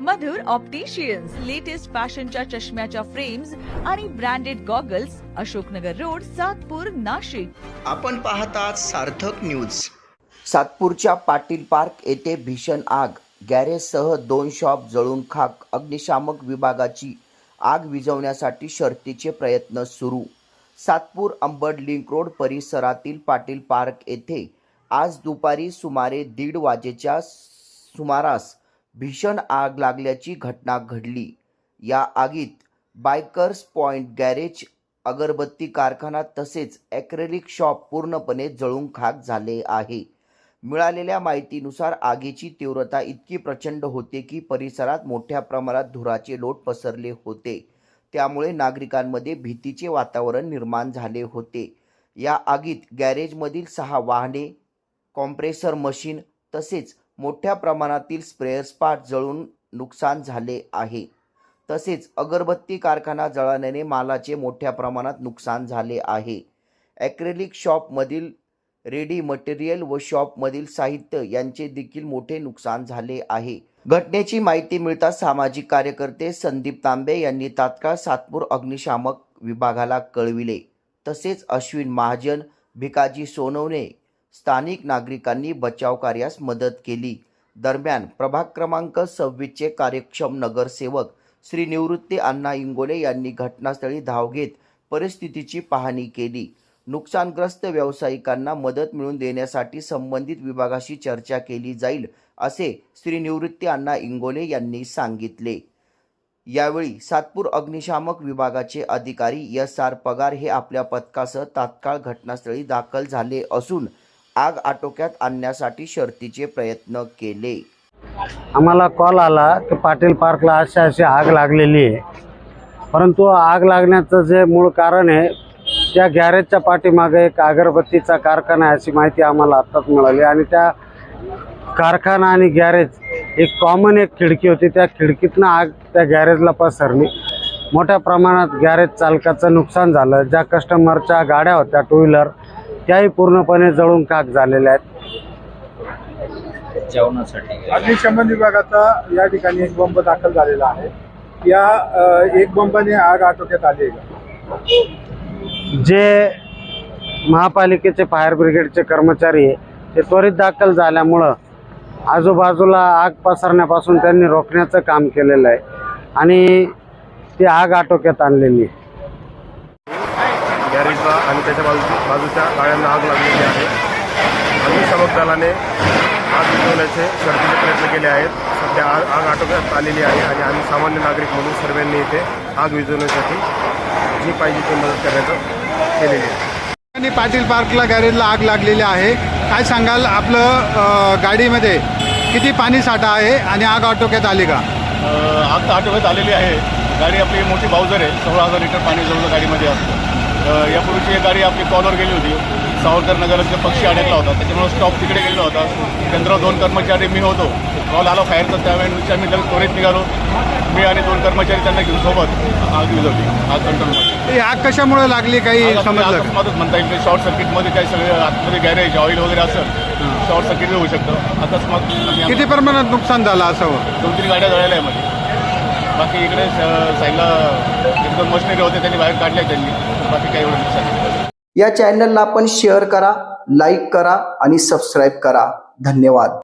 मधुर opticians latest फॅशनच्या चष्म्याच्या frames आणि branded goggles, Ashoknagar road, Satpur, Nashik. आपण पाहतात सार्थक न्यूज. सातपूरच्या पाटील पार्क येथे भीषण आग, गॅरेजसह 2 शॉप जळून खाक. अग्निशामक विभागाची आग विझवण्यासाठी शर्थीचे प्रयत्न सुरू. सातपूर अंबड लिंक रोड परिसरातील पाटील पार्क येथे आज दुपारी सुमारे 1:30 वाजेच्या सुमारास भीषण आग लागल्याची घटना घडली. या आगीत बायकर्स पॉइंट गॅरेज, अगरबत्ती कारखाना तसेच ॲक्रेलिक शॉप पूर्णपणे जळून खाक झाले आहे. मिळालेल्या माहितीनुसार आगीची तीव्रता इतकी प्रचंड होते की परिसरात मोठ्या प्रमाणात धुराचे लोट पसरले होते. त्यामुळे नागरिकांमध्ये भीतीचे वातावरण निर्माण झाले होते. या आगीत गॅरेजमधील 6 वाहने, कॉम्प्रेसर मशीन तसेच मोठ्या प्रमाणातील स्प्रेअर पार्ट जळून नुकसान झाले आहे. तसेच अगरबत्ती कारखाना जळाल्याने मालाचे मोठ्या प्रमाणात नुकसान झाले आहे. ॲक्रेलिक शॉपमधील रेडी मटेरियल व शॉपमधील साहित्य यांचे देखील मोठे नुकसान झाले आहे. घटनेची माहिती मिळताच सामाजिक कार्यकर्ते संदीप तांबे यांनी तात्काळ सातपूर अग्निशामक विभागाला कळविले. तसेच अश्विन महाजन, भिकाजी सोनवणे, स्थानिक नागरिकांनी बचाव कार्यास मदत केली. दरम्यान प्रभाग क्रमांक 26चे कार्यक्षम नगरसेवक श्री निवृत्ती अण्णा इंगोले यांनी घटनास्थळी धाव घेत परिस्थितीची पाहणी केली. नुकसानग्रस्त व्यावसायिकांना मदत मिळवून देण्यासाठी संबंधित विभागाशी चर्चा केली जाईल, असे श्री निवृत्ती अण्णा इंगोले यांनी सांगितले. यावेळी सातपूर अग्निशामक विभागाचे अधिकारी SR पगार हे आपल्या पथकासह तात्काळ घटनास्थळी दाखल झाले असून आग आटोक्यात आणण्यासाठी शर्थीचे प्रयत्न केले. आम्हाला कॉल आला की पाटील पार्कला अशी आग लागलेली आहे. परंतु आग लागण्याचं जे मूळ कारण आहे, त्या गॅरेजच्या पाठीमागे एक अगरबत्तीचा कारखाना आहे अशी माहिती आम्हाला आत्ताच मिळाली. आणि त्या कारखाना आणि गॅरेज एक कॉमन एक खिडकी होती, त्या खिडकीतनं आग त्या गॅरेजला पसरली. मोठ्या प्रमाणात गॅरेज चालकाचं नुकसान झालं. ज्या कस्टमरच्या गाड्या होत्या 2 व्हीलर त्याही पूर्णपणे जळून खाक झालेल्या आहेत. अग्निशमन विभागाचा या ठिकाणी एक बंब दाखल झालेला आहे. या एक बंबाने आग आटोक्यात आली आहे. जे महापालिकेचे फायर ब्रिगेडचे कर्मचारी आहे ते त्वरित दाखल झाल्यामुळं आजूबाजूला आग पसरण्यापासून त्यांनी रोखण्याचं काम केलेलं आहे आणि ती आग आटोक्यात आणलेली आहे. गॅरेजला आणि त्याच्या बाजूच्या गाड्यांना आग लागलेली आहे. अग्निशामक दलाने आग विझवण्याचे शर्थीचे प्रयत्न केले आहेत. सध्या आग आटोक्यात आलेली आहे आणि आम्ही सामान्य नागरिक म्हणून सर्वांनी इथे आग विझवण्यासाठी जी पाहिजे ती मदत करण्याचं केलेली आहे. आणि पाटील पार्कला गॅरेजला आग लागलेली आहे. काय सांगाल, आपलं गाडीमध्ये किती पाणी साठा आहे आणि आग आटोक्यात आली का? आग तर आटोक्यात आलेली आहे. गाडी आपली मोठी बाउजर आहे. 16,000 लिटर पाणी जवळ गाडीमध्ये असतं. यापूर्वीची एक गाडी आपली कॉलवर गेली होती. सावरकर नगराचा पक्षी अडकला होता, त्याच्यामुळे स्टॉप तिकडे गेलेला होता. केंद्रावर 2 कर्मचारी मी होतो. कॉल आला फायरचा, त्यावेळेस आम्ही लगेच त्वरित निघालो. मी आणि 2 कर्मचारी त्यांना घेऊन सोबत आग विझवली. आग कंट्रोलमध्ये. ही आग कशामुळे लागली काही समजलं? अकस्मातच म्हणता येईल. शॉर्ट सर्किटमध्ये काही सगळे आतमध्ये गॅरेज ऑइल वगैरे असेल, शॉर्ट सर्किट होऊ शकतं. अकस्मात किती प्रमाणात नुकसान झालं असावं? 2-3 गाड्या जळायला आहे मध्ये. बाकी इकडे साईडला 1-2 मशिनरी होते, त्यांनी बाहेर काढल्या त्यांनी. बाकी काही एवढं नुकसान नाही. या चॅनलला आपण शेअर करा, लाईक करा आणि सबस्क्राईब करा. धन्यवाद.